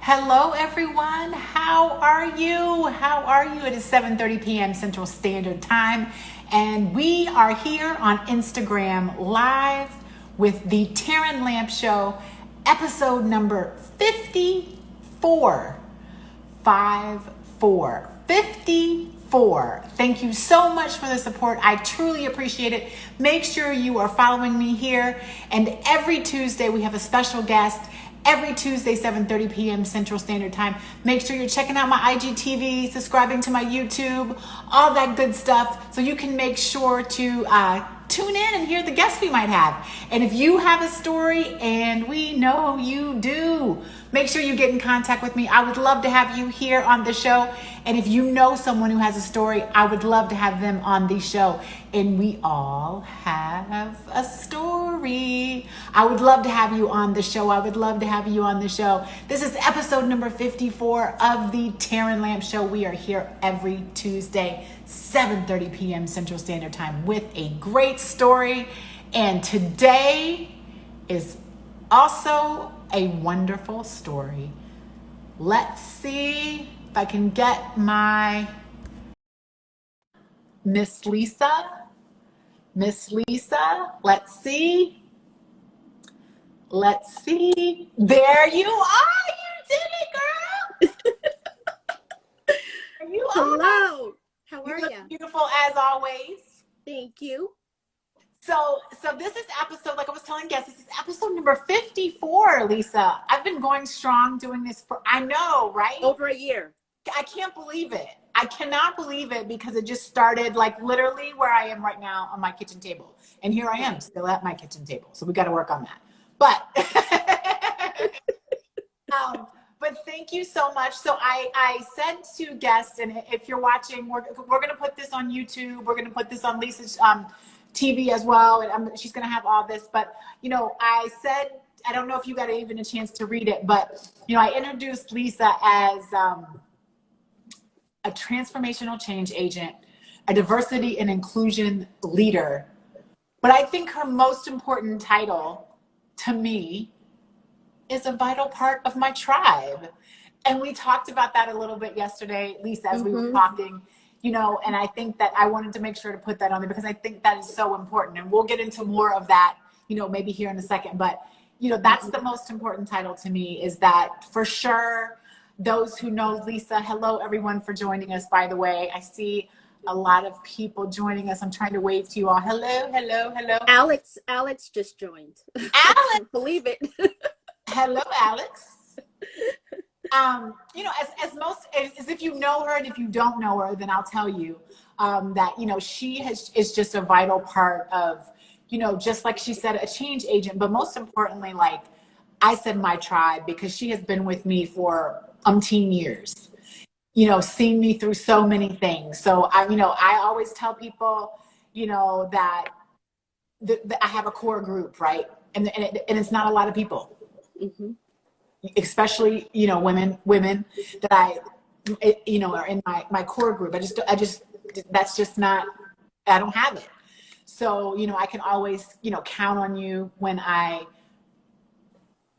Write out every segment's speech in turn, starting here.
Hello, everyone. How are you? How are you? It is 7:30 p.m. Central Standard Time, and we are here on Instagram Live with the TERRAN Lamp Show, episode number 54. 54. Thank you so much for the support. I truly appreciate it. Make sure you are following me here. And every Tuesday, we have a special guest. Every Tuesday, 7:30 p.m. Central Standard Time. Make sure you're checking out my IGTV, subscribing to my YouTube, all that good stuff, so you can make sure to tune in and hear the guests we might have. And if you have a story, and we know you do, make sure you get in contact with me. I would love to have you here on the show. And if you know someone who has a story, I would love to have them on the show. And we all have a story. I would love to have you on the show. This is episode number 54 of the TERRAN Lamp Show. We are here every Tuesday, 7:30 p.m. Central Standard Time with a great story. And today is also a wonderful story. Let's see if I can get my Miss Lisa. Let's see. There you are. You did it, girl. You are. Hello. How are you? Beautiful as always. Thank you. So this is episode, like I was telling guests, this is episode number 54, Lisa. I've been going strong doing this for, I know, right? Over a year. I can't believe it. I cannot believe it because it just started like literally where I am right now on my kitchen table. And here I am still at my kitchen table. So we got to work on that. But, but thank you so much. So I said to guests, and if you're watching, we're going to put this on YouTube. We're going to put this on Lisa's TV as well. And she's going to have all this. But, you know, I said, I don't know if you got even a chance to read it, but, you know, I introduced Lisa as a transformational change agent, a diversity and inclusion leader. But I think her most important title to me is a vital part of my tribe. And we talked about that a little bit yesterday, Lisa, as we were talking, you know, and I think that I wanted to make sure to put that on there because I think that is so important. And we'll get into more of that, you know, maybe here in a second. But, you know, that's the most important title to me, is that for sure, those who know Lisa, hello everyone for joining us, by the way. I see a lot of people joining us. I'm trying to wave to you all. Hello. Alex just joined. Alex! Believe it. Hello, Alex. You know, as if you know her, and if you don't know her, then I'll tell you that, you know, she is just a vital part of, you know, just like she said, a change agent, but most importantly, like I said, my tribe, because she has been with me for umpteen years, you know, seen me through so many things. So I always tell people, you know, that I have a core group, right? And it's not a lot of people. Mm-hmm. Especially, you know, women that you know, are in my core group. I just, that's just not, I don't have it. So, you know, I can always, you know, count on you when I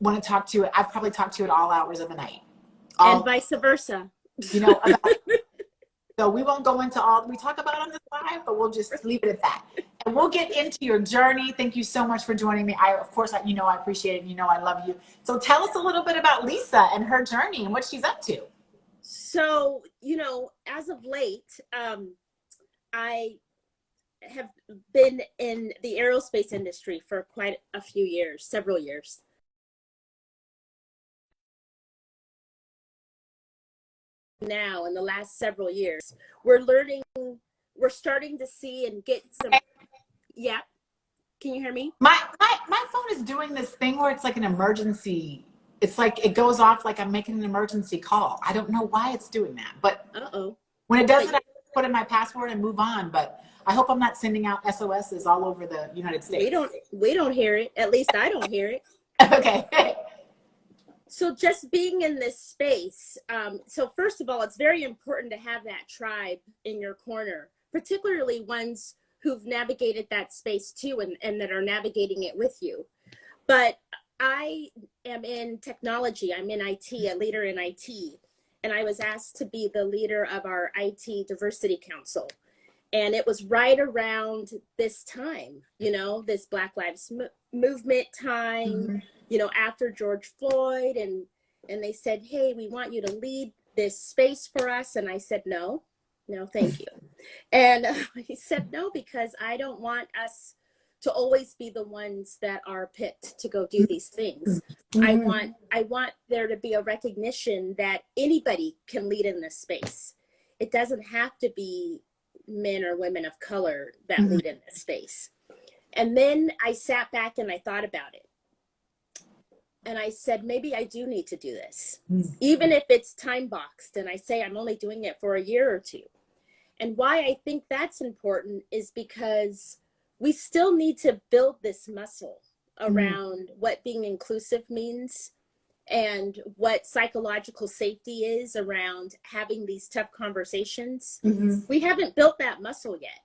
want to talk to you. I've probably talked to you at all hours of the night. And vice versa. You know, so we won't go into all we talk about on this live, but we'll just leave it at that. And we'll get into your journey. Thank you so much for joining me. Of course, you know, I appreciate it. You know, I love you. So tell us a little bit about Lisa and her journey and what she's up to. So, you know, as of late, I have been in the aerospace industry for quite a few years, several years. Now, in the last several years, we're starting to see and get some, yeah. Can you hear me? My phone is doing this thing where it's like an emergency. It's like it goes off like I'm making an emergency call. I don't know why it's doing that, but when it does it, I put in my password and move on. But I hope I'm not sending out SOSs all over the United States. We don't hear it. At least I don't hear it. Okay. So just being in this space, so first of all, it's very important to have that tribe in your corner, particularly ones who've navigated that space too and that are navigating it with you. But I am in technology. I'm in IT, a leader in IT. And I was asked to be the leader of our IT Diversity Council. And it was right around this time, this Black Lives Movement time, Mm-hmm. After George Floyd. And they said, hey, we want you to lead this space for us. And I said, no, thank you. And he said, no, because I don't want us to always be the ones that are picked to go do these things. Mm-hmm. I want there to be a recognition that anybody can lead in this space. It doesn't have to be men or women of color that Mm-hmm. lead in this space. And then I sat back and I thought about it. And I said, maybe I do need to do this, even if it's time boxed. And I say I'm only doing it for a year or two. And why I think that's important is because we still need to build this muscle around what being inclusive means and what psychological safety is around having these tough conversations. Mm-hmm. We haven't built that muscle yet.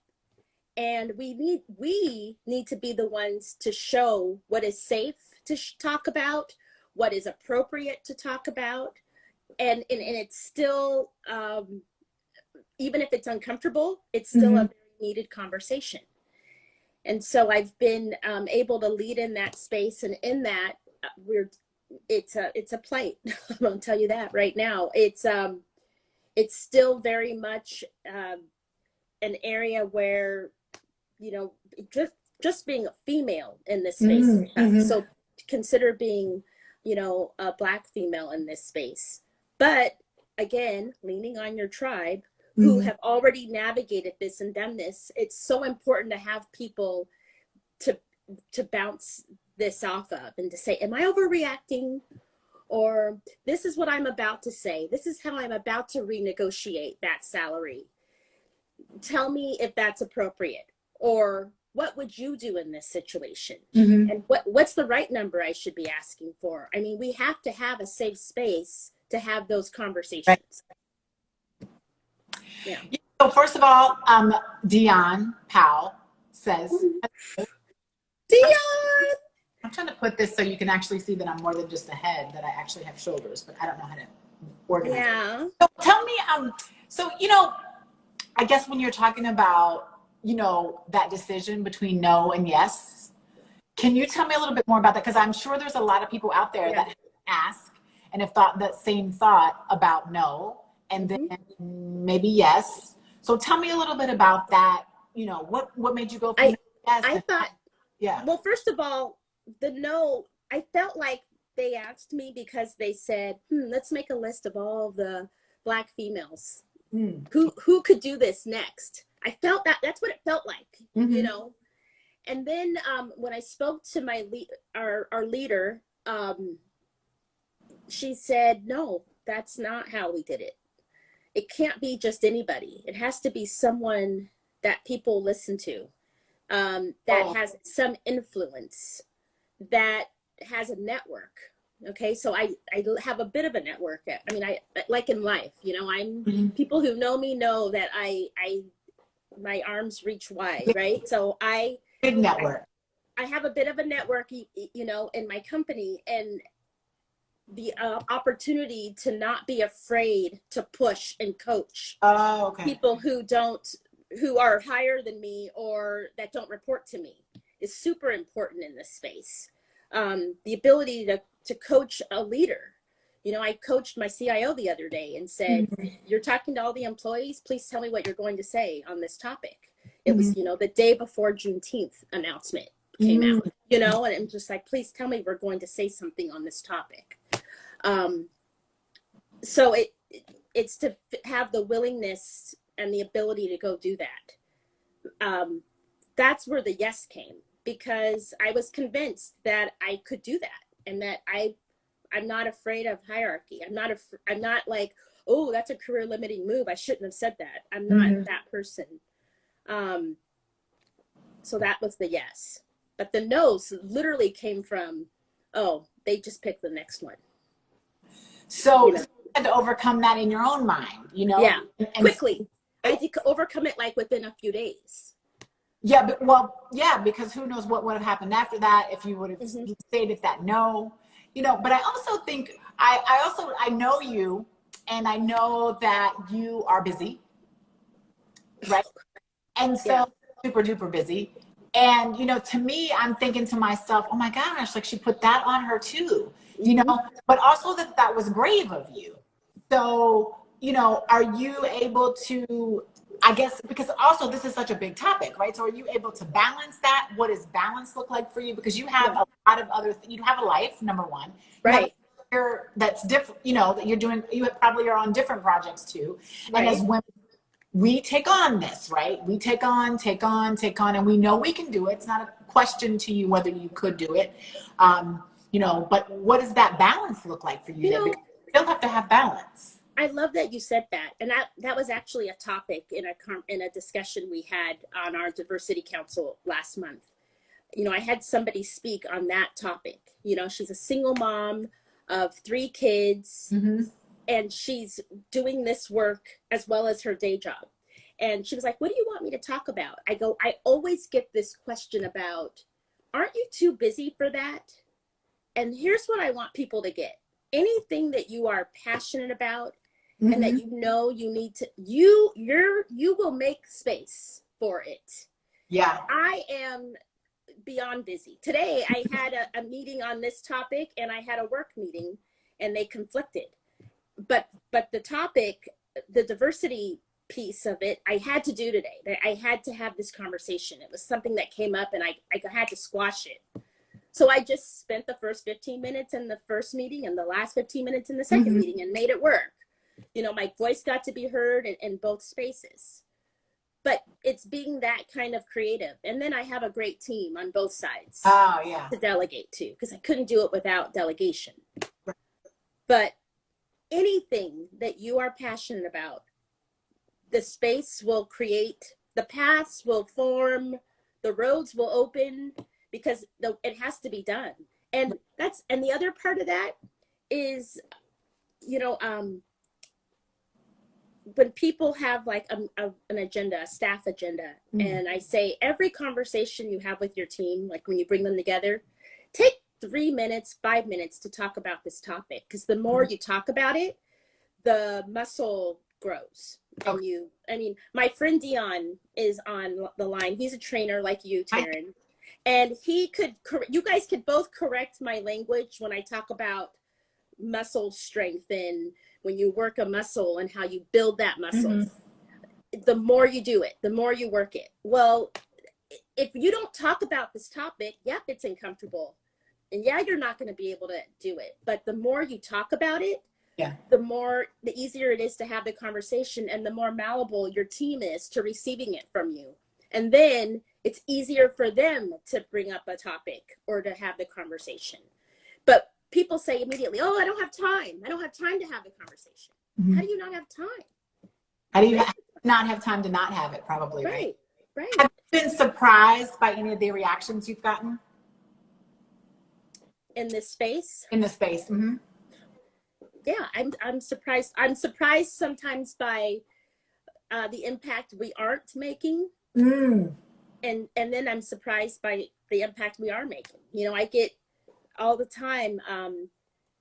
And we need to be the ones to show what is safe to talk about, what is appropriate to talk about. And it's still, even if it's uncomfortable, it's still a very needed conversation. And so I've been able to lead in that space, and in that it's a plight. I'm going to tell you that right now. It's still very much an area where, just being a female in this space. So consider being, a Black female in this space. But again, leaning on your tribe who have already navigated this and done this. It's so important to have people to bounce this off of and to say, am I overreacting? Or this is what I'm about to say. This is how I'm about to renegotiate that salary. Tell me if that's appropriate. Or what would you do in this situation? And what's the right number I should be asking for? I mean, we have to have a safe space to have those conversations. Right. Yeah. So first of all, Dion Powell says, Dion! I'm trying to put this so you can actually see that I'm more than just a head, that I actually have shoulders, but I don't know how to organize Yeah. it. So tell me, I guess when you're talking about, that decision between no and yes, can you tell me a little bit more about that? Because I'm sure there's a lot of people out there that ask and have thought that same thought about no, and then maybe yes. So tell me a little bit about that. What made you go for yes? I thought, yeah. Well, first of all, the no, I felt like they asked me because they said, let's make a list of all the Black females who could do this next. I felt that's what it felt like, And then when I spoke to our leader, she said, no, that's not how we did it. It can't be just anybody. It has to be someone that people listen to, that has some influence, that has a network. Okay, so I have a bit of a network. I mean, I like in life, I'm people who know me know that I my arms reach wide, right? So big network. I have a bit of a network, in my company, and the opportunity to not be afraid to push and coach people who are higher than me or that don't report to me is super important in this space. The ability to coach a leader. I coached my CIO the other day and said, you're talking to all the employees, please tell me what you're going to say on this topic. It was, the day before Juneteenth announcement came out, and I'm just like, please tell me we're going to say something on this topic. So it's to have the willingness and the ability to go do that. That's where the yes came, because I was convinced that I could do that, and that I'm not afraid of hierarchy. I'm not like, oh, that's a career limiting move, I shouldn't have said that. I'm not that person. So that was the yes. But the no's literally came from, oh, they just picked the next one. So you had to overcome that in your own mind, Yeah, and quickly. I had to overcome it like within a few days. Yeah, but well, yeah, because who knows what would have happened after that if you would have Hmm. stated that no, but I also think I know you, and I know that you are busy, right? And Yeah. so super duper busy. And to me, I'm thinking to myself, oh my gosh, like she put that on her too, Hmm. but also that was brave of you. So, are you able to, I guess, because also this is such a big topic, right? So are you able to balance that? What does balance look like for you? Because you have Yeah. a lot of other, you have a life, number one. You have Right. a career that's different, that you're doing, you probably are on different projects too. And as Right. women, we take on this, right? We take on, and we know we can do it. It's not a question to you whether you could do it. But what does that balance look like for you You there? know, Because you still have to have balance. I love that you said that, and that was actually a topic in a discussion we had on our diversity council last month. I had somebody speak on that topic. She's a single mom of 3 kids, Mm-hmm. and she's doing this work as well as her day job. And she was like, "What do you want me to talk about?" I go, "I always get this question about, aren't you too busy for that?" And here's what I want people to get. Anything that you are passionate about and that Mm-hmm. you need to, you will make space for it. Yeah. I am beyond busy. Today I had a meeting on this topic, and I had a work meeting, and they conflicted. But the topic, the diversity piece of it, I had to do today. I had to have this conversation. It was something that came up, and I had to squash it. So I just spent the first 15 minutes in the first meeting and the last 15 minutes in the second Mm-hmm. meeting and made it work. My voice got to be heard in both spaces. But it's being that kind of creative. And then I have a great team on both sides Oh, yeah. to delegate to, because I couldn't do it without delegation. But anything that you are passionate about, the space will create, the paths will form, the roads will open, because it has to be done. And the other part of that is, when people have like an agenda, a staff agenda, and I say every conversation you have with your team, like when you bring them together, take 3 minutes, 5 minutes to talk about this topic, because the more you talk about it, the muscle grows. And my friend Dion is on the line. He's a trainer like you, TERRAN. And you guys could both correct my language when I talk about muscle strength and when you work a muscle and how you build that muscle. Mm-hmm. The more you do it, the more you work it. Well, if you don't talk about this topic, yep, it's uncomfortable. And yeah, you're not going to be able to do it. But the more you talk about it, Yeah. the easier it is to have the conversation, and the more malleable your team is to receiving it from you. And then it's easier for them to bring up a topic or to have the conversation. But people say immediately, "Oh, I don't have time. I don't have time to have the conversation." Mm-hmm. How do you not have time? How do you not have time to not have it, probably, right? Right. Have you been surprised by any of the reactions you've gotten? In this space? In the space. Mm-hmm. Yeah, I'm surprised. I'm surprised sometimes by the impact we aren't making. And then I'm surprised by the impact we are making. I get all the time,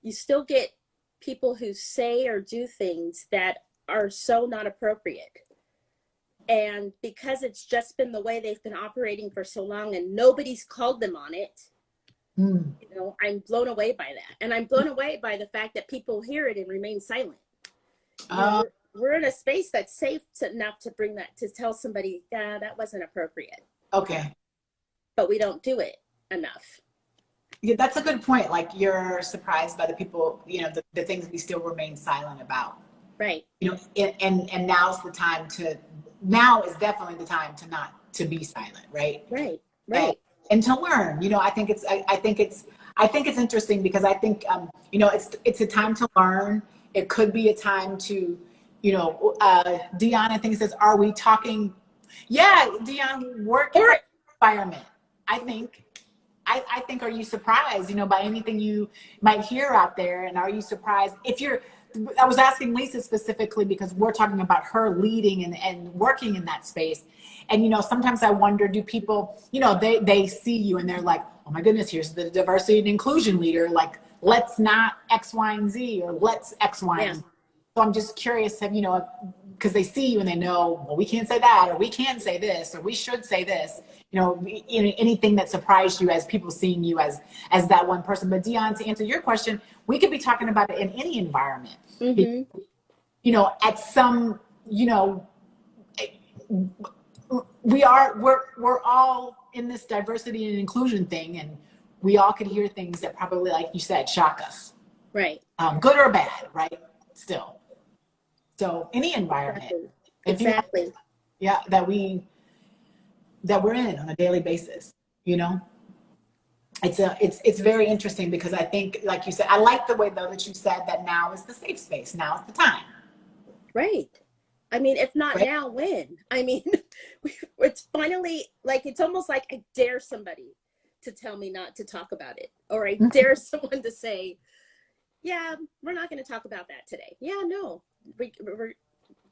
you still get people who say or do things that are so not appropriate. And because it's just been the way they've been operating for so long and nobody's called them on it, I'm blown away by that. And I'm blown away by the fact that people hear it and remain silent. We're in a space that's safe enough to bring that, to tell somebody, yeah, that wasn't appropriate. Okay. But we don't do it enough. Yeah, that's a good point. Like, you're surprised by the people, the things we still remain silent about. Right. And now is definitely the time to be silent, right? Right. And to learn. I think it's interesting, because I think it's a time to learn. It could be a time to, Dion, I think it says, are we talking? Yeah, Dion, work environment. I think, are you surprised, by anything you might hear out there? And are you surprised if you're, I was asking Lisa specifically because we're talking about her leading and working in that space. And, you know, sometimes I wonder, do people, you know, they see you and they're like, oh my goodness, here's the diversity and inclusion leader. Like, let's not X, Y, and Z, or let's X, Y, and Z. So I'm just curious, have, you know, because they see you and they know, well, we can't say that, or we can say this, or we should say this, you know, anything that surprised you as people seeing you as that one person. But Dion, to answer your question, we could be talking about it in any environment. Mm-hmm. You know, at some, you know, we're all in this diversity and inclusion thing, and we all could hear things that probably, like you said, shock us. Right. Good or bad, right? Still. So any environment, Exactly. that we're in on a daily basis, you know, it's very interesting because I think, like you said, I like the way though that you said that now is the safe space. Now is the time. Right. I mean, if not Right. now, when? I mean, it's finally like, it's almost like I dare somebody to tell me not to talk about it, or I dare someone to say, yeah, we're not going to talk about that today. Yeah, no, we're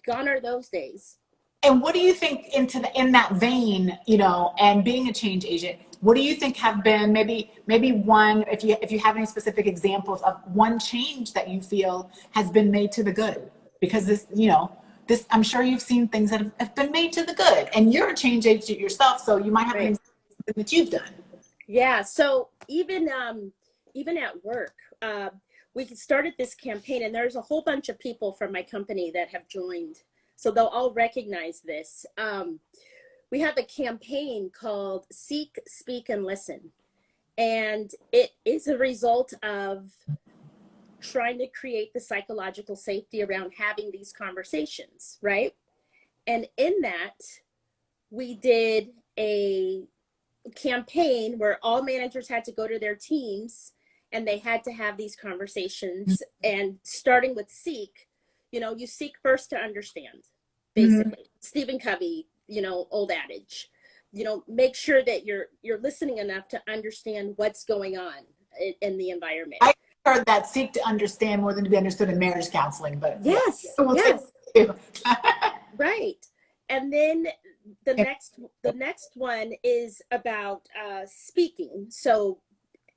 gone are those days. And what do you think in that vein, you know, and being a change agent, what do you think have been maybe one, if you have any specific examples of one change that you feel has been made to the good? Because this, you know, this, I'm sure you've seen things that have been made to the good, and you're a change agent yourself, so you might have an example that you've done. Yeah. So even at work, we started this campaign, and there's a whole bunch of people from my company that have joined, so they'll all recognize this. We have a campaign called Seek, Speak, and Listen, and it is a result of trying to create the psychological safety around having these conversations, right? And in that, we did a campaign where all managers had to go to their teams and they had to have these conversations. And starting with seek, you know, you seek first to understand, basically. Stephen Covey, you know, old adage. You know, make sure that you're listening enough to understand what's going on in the environment. I heard that seek to understand more than to be understood in marriage counseling, but yes, right. And then the next one is about speaking. So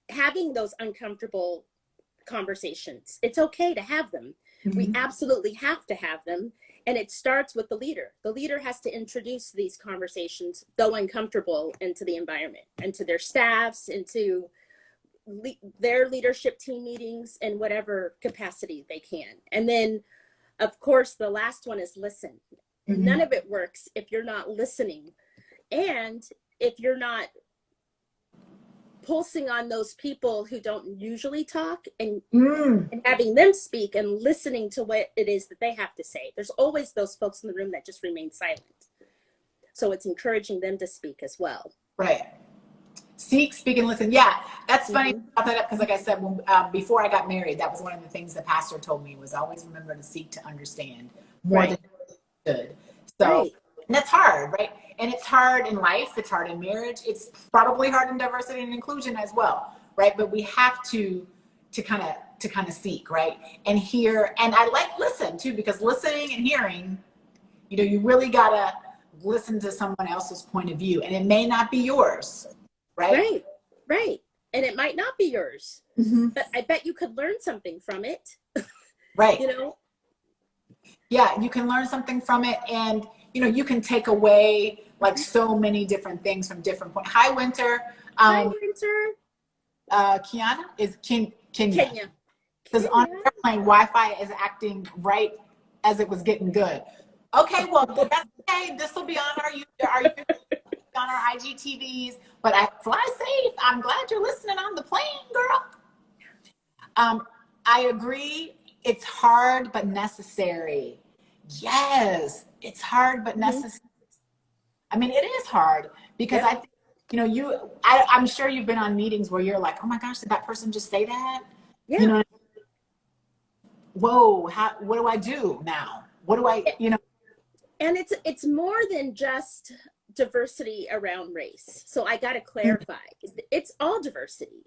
having those uncomfortable conversations, it's okay to have them. We absolutely have to have them. And it starts with the leader. The leader has to introduce these conversations, though uncomfortable, into the environment, and to their staffs, into their leadership team meetings in whatever capacity they can. And then, of course, the last one is listen. None of it works if you're not listening, and if you're not pulsing on those people who don't usually talk, and having them speak and listening to what it is that they have to say. There's always those folks in the room that just remain silent. So it's encouraging them to speak as well. Right. Seek, speak, and listen. Yeah, that's funny about that, because like I said, when, before I got married, that was one of the things the pastor told me, was always remember to seek to understand more than good. So, and that's hard, right? And it's hard in life, it's hard in marriage, it's probably hard in diversity and inclusion as well, right? But we have to kind of seek, right? And hear, and I like listen too, because listening and hearing, you know, you really gotta listen to someone else's point of view, and it may not be yours, right? Right. And it might not be yours, but I bet you could learn something from it. Right. You know? Yeah, you can learn something from it, and you know, you can take away like so many different things from different points. Hi, Winter. Hi, Winter. Kiana is Kenya. Because on the airplane, Wi-Fi is acting right as it was getting good. Okay, well, that's okay. This will be on our on our IGTVs. But I fly safe. I'm glad you're listening on the plane, girl. I agree. It's hard but necessary. Yes, it's hard but necessary. I mean, it is hard because I think, you know, I'm sure you've been on meetings where you're like, oh my gosh, did that person just say that? Yeah. You know, whoa, what do I do now? What do I, you know? And it's more than just diversity around race. So I got to clarify, it's all diversity,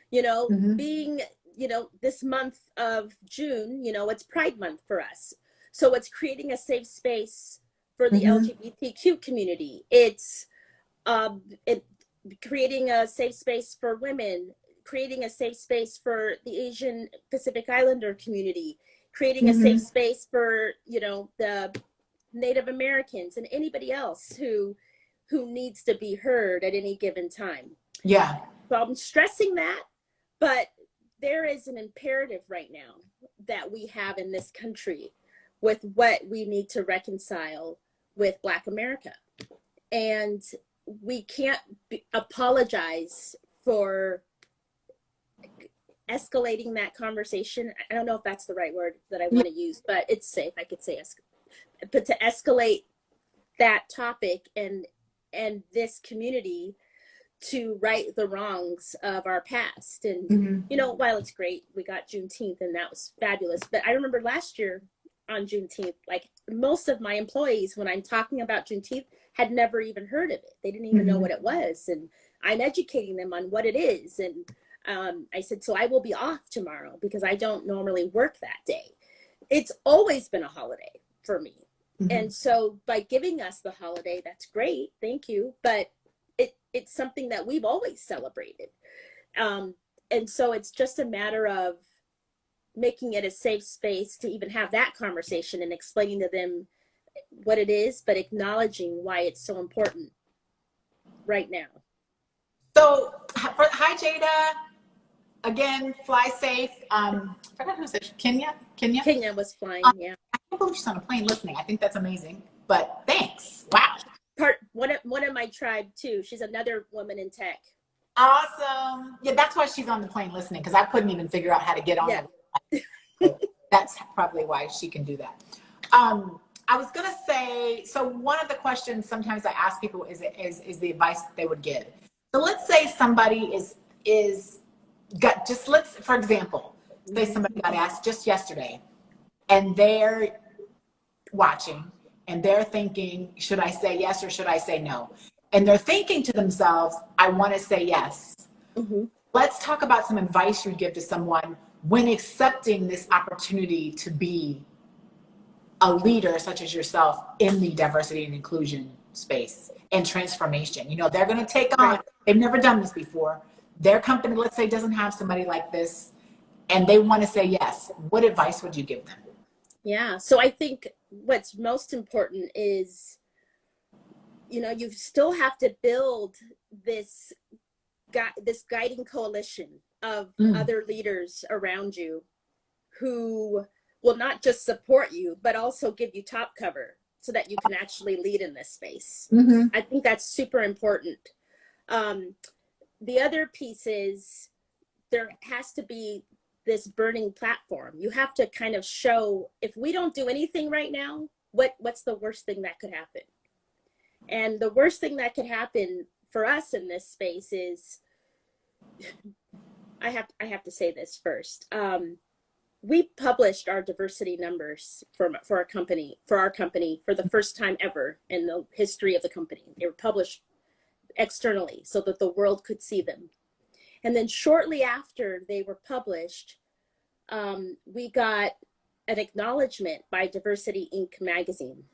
you know, being you know, this month of June, you know, it's Pride Month for us. So it's creating a safe space for the LGBTQ community. It's it, creating a safe space for women, creating a safe space for the Asian Pacific Islander community, creating a safe space for, you know, the Native Americans and anybody else who needs to be heard at any given time. Yeah. So I'm stressing that, but there is an imperative right now that we have in this country with what we need to reconcile with Black America. And we can't apologize for escalating that conversation. I don't know if that's the right word that I want to use, but it's safe. I could say but to escalate that topic and this community to right the wrongs of our past. And you know, while it's great, we got Juneteenth and that was fabulous, but I remember last year on Juneteenth, like most of my employees, when I'm talking about Juneteenth, had never even heard of it. They didn't even know what it was, and I'm educating them on what it is. And I said, so I will be off tomorrow because I don't normally work that day. It's always been a holiday for me. And so by giving us the holiday, that's great, thank you, but it's something that we've always celebrated. And so it's just a matter of making it a safe space to even have that conversation and explaining to them what it is, but acknowledging why it's so important right now. So, hi Jada. Again, fly safe. I forgot who said Kenya. Kenya was flying. Yeah. I can't believe she's on a plane listening. I think that's amazing. But thanks. Wow. One of my tribe too. She's another woman in tech. Awesome. Yeah, that's why she's on the plane listening, because I couldn't even figure out how to get on. Yeah. That's probably why she can do that. I was gonna say, so one of the questions sometimes I ask people is the advice that they would give. So let's say somebody for example, say somebody got asked just yesterday and they're watching and they're thinking, should I say yes or should I say no? And they're thinking to themselves, I want to say yes. Let's talk about some advice you'd give to someone when accepting this opportunity to be a leader such as yourself in the diversity and inclusion space and transformation. You know, they're going to take on, they've never done this before. Their company, let's say, doesn't have somebody like this and they want to say yes. What advice would you give them? Yeah. So I think what's most important is, you know, you still have to build this guiding coalition of other leaders around you who will not just support you, but also give you top cover so that you can actually lead in this space. I think that's super important. The other piece is there has to be this burning platform. You have to kind of show, if we don't do anything right now, what's the worst thing that could happen? And the worst thing that could happen for us in this space is, I have to say this first. We published our diversity numbers for our company for the first time ever in the history of the company. They were published externally so that the world could see them. And then shortly after they were published, we got an acknowledgement by Diversity Inc. magazine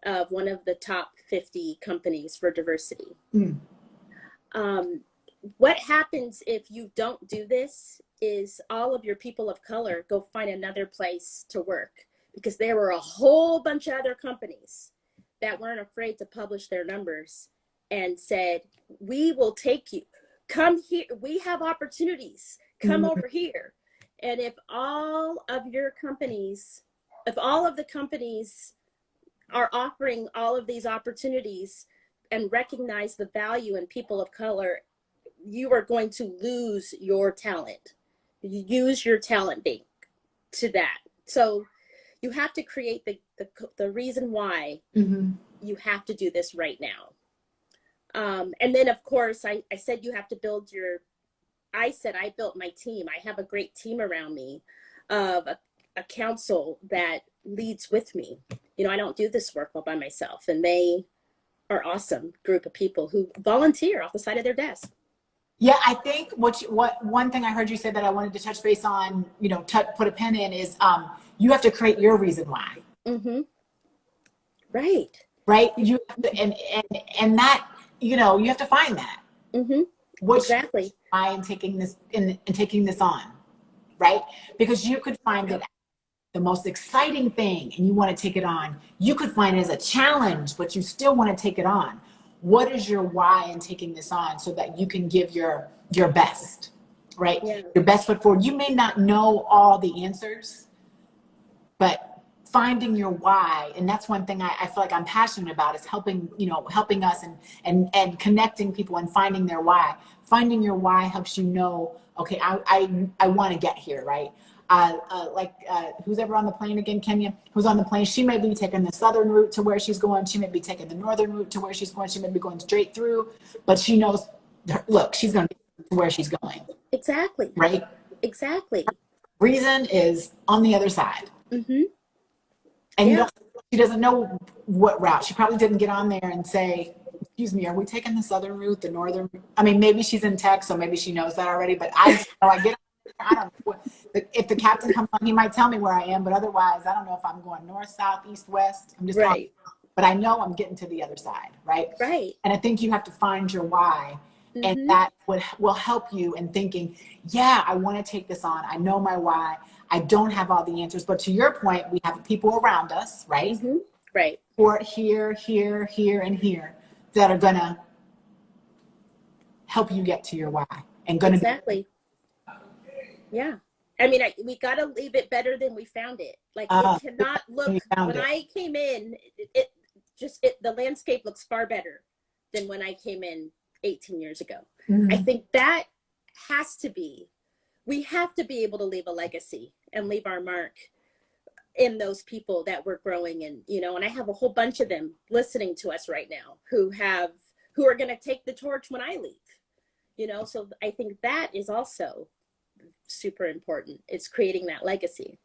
of one of the top 50 companies for diversity. What happens if you don't do this is all of your people of color go find another place to work, because there were a whole bunch of other companies that weren't afraid to publish their numbers and said, we will take you, come here, we have opportunities, come over here. And if all of the companies are offering all of these opportunities and recognize the value in people of color, you are going to lose your talent. You use your talent bank to that. So you have to create the reason why you have to do this right now. And then of course, I said you have to build I built my team. I have a great team around me of a council that leads with me. You know, I don't do this work all by myself, and they are awesome group of people who volunteer off the side of their desk. Yeah, I think what one thing I heard you say that I wanted to touch base on, you know, put a pin in is you have to create your reason why. Mm-hmm. Right. Right? You have to, and that, you know, you have to find that. Mm-hmm. What's your Exactly. why in taking this in taking this on, right? Because you could find it the most exciting thing and you want to take it on. You could find it as a challenge, but you still want to take it on. What is your why in taking this on so that you can give your best, right? Yeah. Your best foot forward. You may not know all the answers, but finding your why, and that's one thing I feel like I'm passionate about, is helping, you know, helping us and connecting people and finding their why. Finding your why helps you know, okay, I want to get here, right? Who's ever on the plane again, Kenya, who's on the plane, she may be taking the southern route to where she's going. She may be taking the northern route to where she's going. She may be going straight through, but she knows, look, she's going to get to where she's going, Exactly. right? Exactly. Reason is on the other side. Mm-hmm. And you Yeah. don't, she doesn't know what route. She probably didn't get on there and say, excuse me, are we taking the southern route, the northern? I mean, maybe she's in tech, so maybe she knows that already, but I just know I get on, I don't know. If the captain comes on, he might tell me where I am, but otherwise, I don't know if I'm going north, south, east, west. I'm just talking, Right. but I know I'm getting to the other side, right? Right. And I think you have to find your why. And Mm-hmm. that will help you in thinking, yeah, I want to take this on. I know my why. I don't have all the answers. But to your point, we have people around us, right? Mm-hmm. Right. Or here, here, here, and here that are going to help you get to your why. And going to Exactly. Yeah. I mean, we got to leave it better than we found it. Like, it cannot look, you found when it. I came in, the landscape looks far better than when I came in 18 years ago. Mm-hmm. I think that has to be, we have to be able to leave a legacy and leave our mark in those people that we're growing in, you know, and I have a whole bunch of them listening to us right now who are going to take the torch when I leave, you know, so I think that is also super important. It's creating that legacy.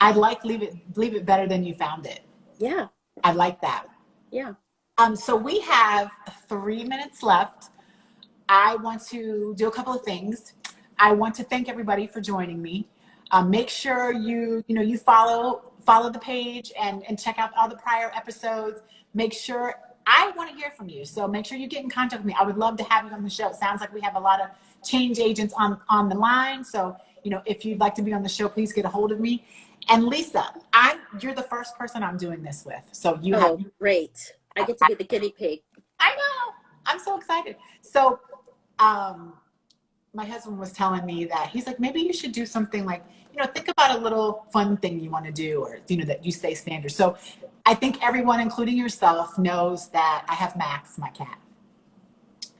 I'd like leave it better than you found it. Yeah. I like that. Yeah. So we have 3 minutes left. I want to do a couple of things. I want to thank everybody for joining me. Make sure you follow the page and check out all the prior episodes. Make sure, I want to hear from you. So make sure you get in contact with me. I would love to have you on the show. It sounds like we have a lot of change agents on the line. So, you know, if you'd like to be on the show, please get a hold of me. And Lisa, you're the first person I'm doing this with. So you have great. I get to be the guinea pig. I know. I'm so excited. So my husband was telling me that he's like, maybe you should do something like, you know, think about a little fun thing you want to do, or, you know, that you stay standard. So I think everyone, including yourself, knows that I have Max, my cat.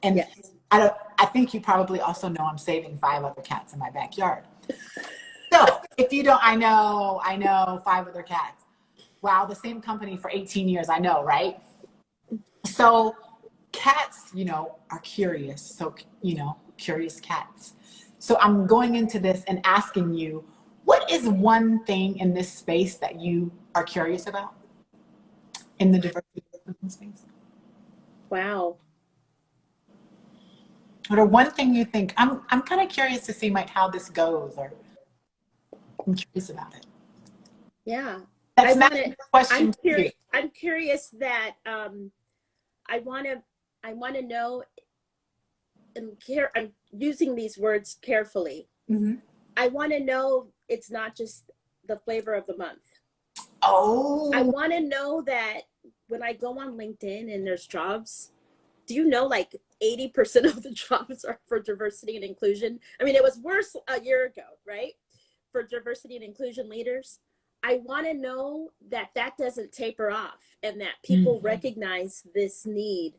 And yes. I think you probably also know I'm saving 5 other cats in my backyard. So if you don't, I know 5 other cats. Wow, the same company for 18 years, I know, right? So cats, you know, are curious. So, you know, curious cats. So I'm going into this and asking you, what is one thing in this space that you are curious about in the diversity space? Wow. Or one thing you think, I'm kind of curious to see how this goes, or I'm curious about it. Yeah. That's not a question. I'm curious that I want to know, and I'm using these words carefully. Mm-hmm. I want to know it's not just the flavor of the month. Oh. I want to know that when I go on LinkedIn and there's jobs, do you know like 80% of the jobs are for diversity and inclusion? I mean, it was worse a year ago, right? For diversity and inclusion leaders. I want to know that doesn't taper off, and that people recognize this need,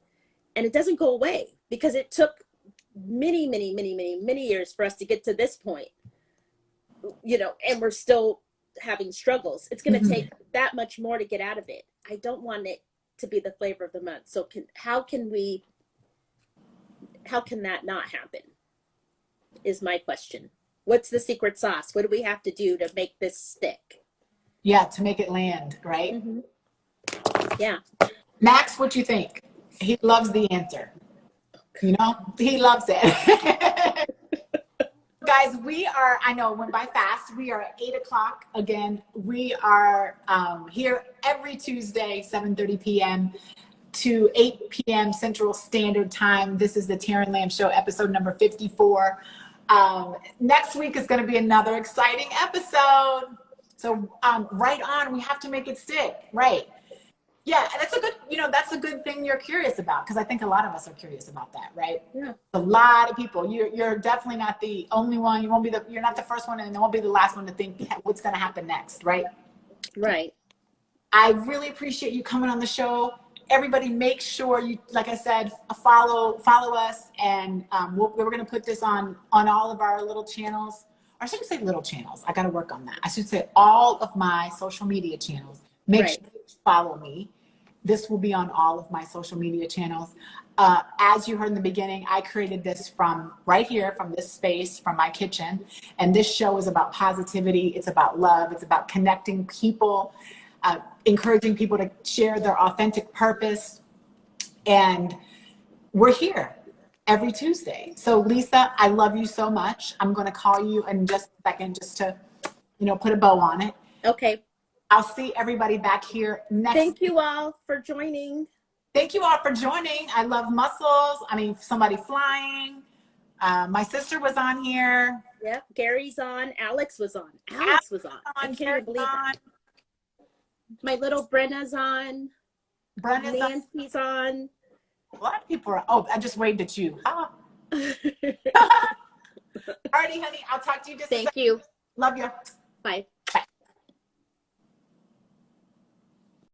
and it doesn't go away, because it took many years for us to get to this point, you know, and we're still having struggles. It's going to take that much more to get out of it. I don't want it to be the flavor of the month. So how can that not happen is my question. What's the secret sauce? What do we have to do to make this stick? Yeah, to make it land, right? Mm-hmm. Yeah. Max, what you think? He loves the answer. You know, he loves it. guys, I know it went by fast. We are at 8 o'clock. Again, we are here every Tuesday, 7:30 p.m. to 8 p.m. Central Standard Time. This is the TERRAN Lamb Show, episode number 54. Next week is going to be another exciting episode. So right on, we have to make it stick, right? Yeah, and that's a good thing you're curious about, because I think a lot of us are curious about that, right? Yeah. A lot of people. You're definitely not the only one. You're not the first one, and you won't be the last one to think what's going to happen next, right? Right. I really appreciate you coming on the show. Everybody, make sure you, like I said, follow us, and we're going to put this on all of our little channels. Or I shouldn't say little channels. I got to work on that. I should say all of my social media channels. Make sure you follow me. This will be on all of my social media channels. As you heard in the beginning, I created this from right here, from this space, from my kitchen. And this show is about positivity. It's about love. It's about connecting people, encouraging people to share their authentic purpose. And we're here every Tuesday. So Lisa, I love you so much. I'm going to call you in just a second just to, put a bow on it. Okay. I'll see everybody back here next. Thank you all for joining. Thank you all for joining. I love muscles. Somebody flying. My sister was on here. Yep. Gary's on. Alex was on. Alex was on. I can't even believe that. My little Brenna's on. Nancy's on. A lot of people are. Oh, I just waved at you. Alrighty, honey. I'll talk to you just a second. Thank you. Love you. Bye.